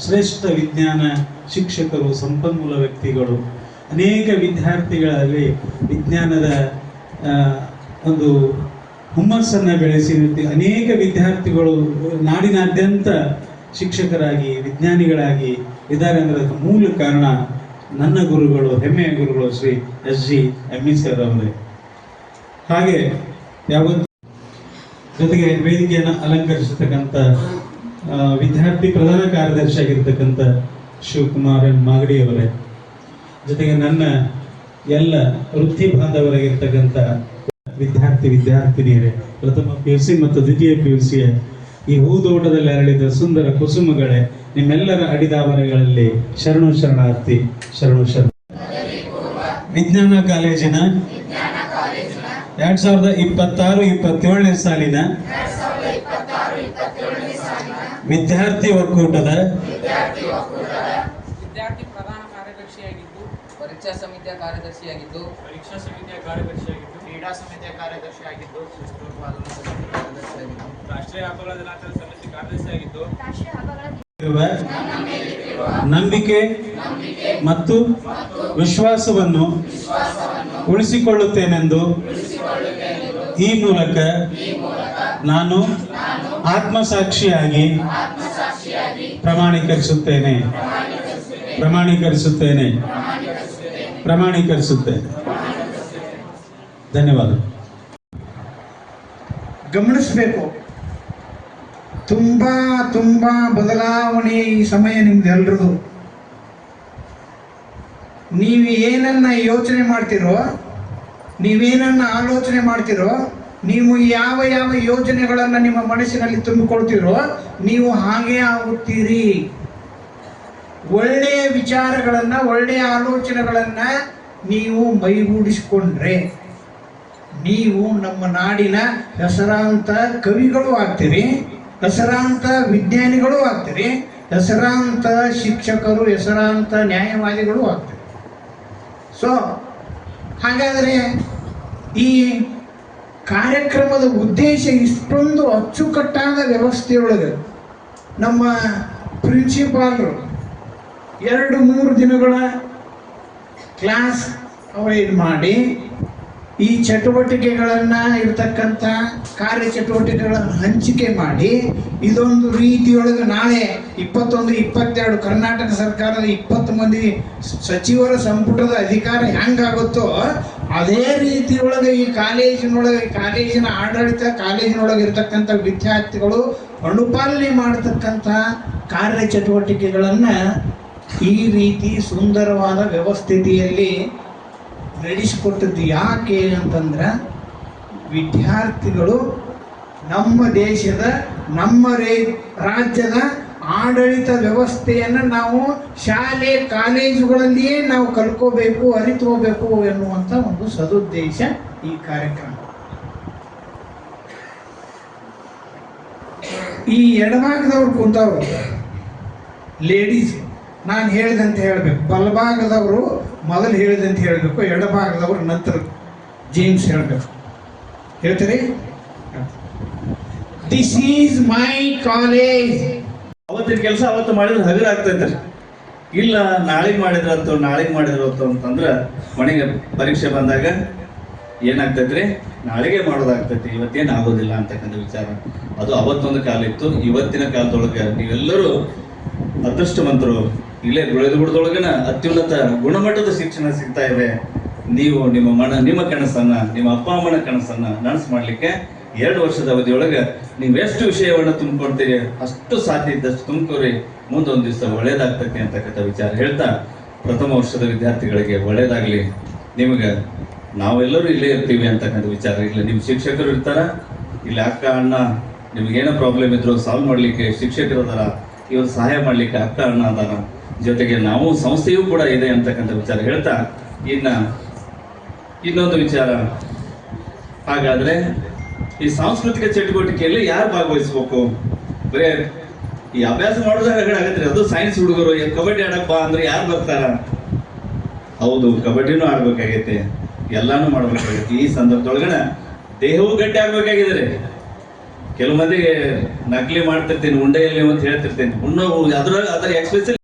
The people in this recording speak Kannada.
ಶ್ರೇಷ್ಠ ವಿಜ್ಞಾನ ಶಿಕ್ಷಕರು, ಸಂಪನ್ಮೂಲ ವ್ಯಕ್ತಿಗಳು, ಅನೇಕ ವಿದ್ಯಾರ್ಥಿಗಳಲ್ಲಿ ವಿಜ್ಞಾನದ ಒಂದು ಹುಮ್ಮಸ್ಸನ್ನು ಬೆಳೆಸಿ ಅನೇಕ ವಿದ್ಯಾರ್ಥಿಗಳು ನಾಡಿನಾದ್ಯಂತ ಶಿಕ್ಷಕರಾಗಿ ವಿಜ್ಞಾನಿಗಳಾಗಿ ಇದ್ದಾರೆ ಅಂದರೆ ಮೂಲ ಕಾರಣ ನನ್ನ ಗುರುಗಳು, ಹೆಮ್ಮೆಯ ಗುರುಗಳು ಶ್ರೀ SG ME ಸರ್ ಅವರೇ. ಹಾಗೆ ಯಾವತ್ತು ಜೊತೆಗೆ ವೇದಿಕೆಯನ್ನು ಅಲಂಕರಿಸತಕ್ಕಂಥ ವಿದ್ಯಾರ್ಥಿ ಪ್ರಧಾನ ಕಾರ್ಯದರ್ಶಿ ಆಗಿರ್ತಕ್ಕಂಥ ಶಿವಕುಮಾರ್ ಮಾಗಡಿ ಅವರೇ, ಜೊತೆಗೆ ನನ್ನ ಎಲ್ಲ ವೃತ್ತಿ ಬಾಂಧವರಾಗಿರ್ತಕ್ಕಂಥ ವಿದ್ಯಾರ್ಥಿನಿಯರೇ, ಪ್ರಥಮ PUC ಮತ್ತು ದ್ವಿತೀಯ PUC ಈ ಹೂದೋಟದಲ್ಲಿ ಅರಳಿದ ಸುಂದರ ಕುಸುಮಗಳೇ, ನಿಮ್ಮೆಲ್ಲರ ಅಡಿದಾವರೆಗಳಲ್ಲಿ ಶರಣು ಶರಣಾರ್ಥಿ, ಶರಣು ಶರಣ. ವಿಜ್ಞಾನ ಕಾಲೇಜಿನ 2026-27ನೇ ಸಾಲಿನ ವಿದ್ಯಾರ್ಥಿ ಒಕ್ಕೂಟದ ವಿದ್ಯಾರ್ಥಿ ಪ್ರಧಾನ ಕಾರ್ಯದರ್ಶಿಯಾಗಿದ್ದು, ಪರೀಕ್ಷಾ ಸಮಿತಿಯ ಕಾರ್ಯದರ್ಶಿಯಾಗಿದ್ದು, ಕ್ರೀಡಾ ಸಮಿತಿಯ ಕಾರ್ಯದರ್ಶಿಯಾಗಿದ್ದು, ರಾಷ್ಟ್ರೀಯ ಹಬ್ಬಗಳ ದಿನಾಚರಣೆ ಸಮಿತಿ ಕಾರ್ಯದರ್ಶಿಯಾಗಿದ್ದು, ನಂಬಿಕೆ ಮತ್ತು ವಿಶ್ವಾಸವನ್ನು ಉಳಿಸಿಕೊಳ್ಳುತ್ತೇನೆಂದು ಈ ಮೂಲಕ ನಾನು ಆತ್ಮಸಾಕ್ಷಿಯಾಗಿ ಪ್ರಮಾಣೀಕರಿಸುತ್ತೇನೆ. ಧನ್ಯವಾದ. ಗಮನಿಸಬೇಕು, ತುಂಬಾ ಬದಲಾವಣೆ ಈ ಸಮಯ ನಿಮ್ದೆಲ್ರದು. ನೀವು ಏನನ್ನ ಯೋಚನೆ ಮಾಡ್ತಿರೋ, ನೀವೇನನ್ನ ಆಲೋಚನೆ ಮಾಡ್ತಿರೋ, ನೀವು ಯಾವ ಯಾವ ಯೋಜನೆಗಳನ್ನು ನಿಮ್ಮ ಮನಸ್ಸಿನಲ್ಲಿ ತುಂಬಿಕೊಳ್ತಿರೋ ನೀವು ಹಾಗೆ ಆಗುತ್ತೀರಿ. ಒಳ್ಳೆಯ ವಿಚಾರಗಳನ್ನು, ಒಳ್ಳೆಯ ಆಲೋಚನೆಗಳನ್ನು ನೀವು ಮೈಗೂಡಿಸಿಕೊಂಡ್ರೆ ನೀವು ನಮ್ಮ ನಾಡಿನ ಹೆಸರಾಂತ ಕವಿಗಳು ಆಗ್ತೀರಿ, ಹೆಸರಾಂತ ವಿಜ್ಞಾನಿಗಳು ಆಗ್ತೀರಿ, ಹೆಸರಾಂತ ಶಿಕ್ಷಕರು, ಹೆಸರಾಂತ ನ್ಯಾಯವಾದಿಗಳು ಆಗ್ತೀರಿ. ಸೊ ಹಾಗಾದರೆ ಈ ಕಾರ್ಯಕ್ರಮದ ಉದ್ದೇಶ ಇಷ್ಟೊಂದು ಅಚ್ಚುಕಟ್ಟಾದ ವ್ಯವಸ್ಥೆಯೊಳಗೆ ನಮ್ಮ ಪ್ರಿನ್ಸಿಪಾಲರು 2-3 ದಿನಗಳ ಕ್ಲಾಸ್ ಅವಾಯ್ಡ್ ಮಾಡಿ ಈ ಚಟುವಟಿಕೆಗಳನ್ನು ಇರ್ತಕ್ಕಂಥ ಕಾರ್ಯಚಟುವಟಿಕೆಗಳನ್ನು ಹಂಚಿಕೆ ಮಾಡಿ ಇದೊಂದು ರೀತಿಯೊಳಗೆ ನಾಳೆ 21-22 ಕರ್ನಾಟಕ ಸರ್ಕಾರದ 20 ಮಂದಿ ಸಚಿವರ ಸಂಪುಟದ ಅಧಿಕಾರ ಹೆಂಗಾಗುತ್ತೋ ಅದೇ ರೀತಿಯೊಳಗೆ ಈ ಕಾಲೇಜಿನ ಆಡಳಿತ, ಕಾಲೇಜಿನೊಳಗೆ ಇರ್ತಕ್ಕಂಥ ವಿದ್ಯಾರ್ಥಿಗಳು ಅನುಪಾಲನೆ ಮಾಡತಕ್ಕಂಥ ಕಾರ್ಯಚಟುವಟಿಕೆಗಳನ್ನು ಈ ರೀತಿ ಸುಂದರವಾದ ವ್ಯವಸ್ಥಿತಿಯಲ್ಲಿ ನಡೆಸಿಕೊಟ್ಟದ್ದು ಯಾಕೆ ಅಂತಂದ್ರೆ ವಿದ್ಯಾರ್ಥಿಗಳು ನಮ್ಮ ದೇಶದ, ನಮ್ಮ ರಾಜ್ಯದ ಆಡಳಿತ ವ್ಯವಸ್ಥೆಯನ್ನು ನಾವು ಶಾಲೆ ಕಾಲೇಜುಗಳಲ್ಲಿಯೇ ನಾವು ಕಲ್ಕೋಬೇಕು, ಅರಿತುಕೋಬೇಕು ಎನ್ನುವಂಥ ಒಂದು ಸದುದ್ದೇಶ ಈ ಕಾರ್ಯಕ್ರಮ. ಈ ಎಡಭಾಗದವ್ರು ಕುಂತವ್ರು ಲೇಡೀಸ್, ನಾನು ಹೇಳಿದಂತೆ ಹೇಳಬೇಕು. ಬಲಭಾಗದವರು ಮೊದಲು ಹೇಳಿದಂತೆ ಹೇಳಬೇಕು, ಎಡಭಾಗದವರು ನಂತರ ಜೇಮ್ಸ್ ಹೇಳಬೇಕು. ಹೇಳ್ತೀರಿ? This is my college. ಅವತ್ತಿನ ಕೆಲಸ ಅವತ್ತು ಮಾಡಿದ್ರೆ ಹಗರ ಆಗ್ತೈತೆ. ಇಲ್ಲ ನಾಳೆಗೆ ಮಾಡಿದ್ರತ್ತು ಅಂತಂದ್ರೆ ಮನೆಗೆ ಪರೀಕ್ಷೆ ಬಂದಾಗ ಏನಾಗ್ತೈತ್ರಿ, ನಾಳೆಗೆ ಮಾಡೋದಾಗ್ತೈತಿ, ಇವತ್ತೇನು ಆಗೋದಿಲ್ಲ ಅಂತಕ್ಕಂಥ ವಿಚಾರ. ಅದು ಅವತ್ತೊಂದು ಕಾಲ ಇತ್ತು. ಇವತ್ತಿನ ಕಾಲದೊಳಗೆ ನೀವೆಲ್ಲರೂ ಅದೃಷ್ಟವಂತರು. ಇಲ್ಲೇ ಗುಳದೊಳಗನ ಅತ್ಯುನ್ನತ ಗುಣಮಟ್ಟದ ಶಿಕ್ಷಣ ಸಿಗ್ತಾ ಇದೆ. ನೀವು ನಿಮ್ಮ ಕನಸನ್ನ, ನಿಮ್ಮ ಅಪ್ಪ ಅಮ್ಮನ ಕನಸನ್ನ ನನಸು ಮಾಡ್ಲಿಕ್ಕೆ 2 ವರ್ಷದ ಅವಧಿಯೊಳಗೆ ನೀವು ಎಷ್ಟು ವಿಷಯವನ್ನು ತುಂಬಿಕೊಡ್ತೀರಿ ಅಷ್ಟು ಸಾಧ್ಯ ಇದ್ದಷ್ಟು ತುಂಬಿಕೋರಿ. ಮುಂದೊಂದು ದಿವಸ ಒಳ್ಳೇದಾಗ್ತೈತಿ ಅಂತಕ್ಕಂಥ ವಿಚಾರ ಹೇಳ್ತಾ, ಪ್ರಥಮ ವರ್ಷದ ವಿದ್ಯಾರ್ಥಿಗಳಿಗೆ ಒಳ್ಳೇದಾಗ್ಲಿ. ನಿಮಗೆ ನಾವೆಲ್ಲರೂ ಇಲ್ಲೇ ಇರ್ತೀವಿ ಅಂತಕ್ಕಂಥ ವಿಚಾರ. ಇಲ್ಲಿ ನಿಮ್ಮ ಶಿಕ್ಷಕರು ಇರ್ತಾರ, ಇಲ್ಲಿ ಅಕ್ಕ ಅಣ್ಣ ನಿಮ್ಗೇನೋ ಪ್ರಾಬ್ಲಮ್ ಇದ್ರು ಸಾಲ್ವ್ ಮಾಡ್ಲಿಕ್ಕೆ ಶಿಕ್ಷಕರು ಅದಾರ, ಇವರು ಸಹಾಯ ಮಾಡ್ಲಿಕ್ಕೆ ಅಕ್ಕ ಅಣ್ಣ ಅದಾರ, ಜೊತೆಗೆ ನಾವು ಸಂಸ್ಥೆಯೂ ಕೂಡ ಇದೆ ಅಂತಕ್ಕಂಥ ವಿಚಾರ ಹೇಳ್ತಾ, ಇನ್ನೊಂದು ವಿಚಾರ, ಹಾಗಾದ್ರೆ ಈ ಸಾಂಸ್ಕೃತಿಕ ಚಟುವಟಿಕೆಯಲ್ಲಿ ಯಾರು ಭಾಗವಹಿಸ್ಬೇಕು? ಬರೇ ಈ ಅಭ್ಯಾಸ ಮಾಡೋದಾಗ ಆಗತ್ರಿ. ಅದು ಸೈನ್ಸ್ ಹುಡುಗರು ಕಬಡ್ಡಿ ಆಡಕ್ ಬಾ ಅಂದ್ರೆ ಯಾರು ಬರ್ತಾರ? ಹೌದು, ಕಬಡ್ಡಿನೂ ಆಡ್ಬೇಕಾಗೈತೆ, ಎಲ್ಲಾನು ಮಾಡ್ಬೇಕಾಗೈತಿ. ಈ ಸಂದರ್ಭದೊಳಗಡೆ ದೇಹವು ಗಟ್ಟಿ ಆಗ್ಬೇಕಾಗಿದ್ದಾರೆ. ಕೆಲವು ಮಂದಿಗೆ ನಕಲಿ ಮಾಡ್ತಿರ್ತೀನಿ ಉಂಡೆಯಲ್ಲಿ ಅಂತ ಹೇಳ್ತಿರ್ತೀನಿ ಅದರ ಎಕ್ಸ್ಪೆಷಲ್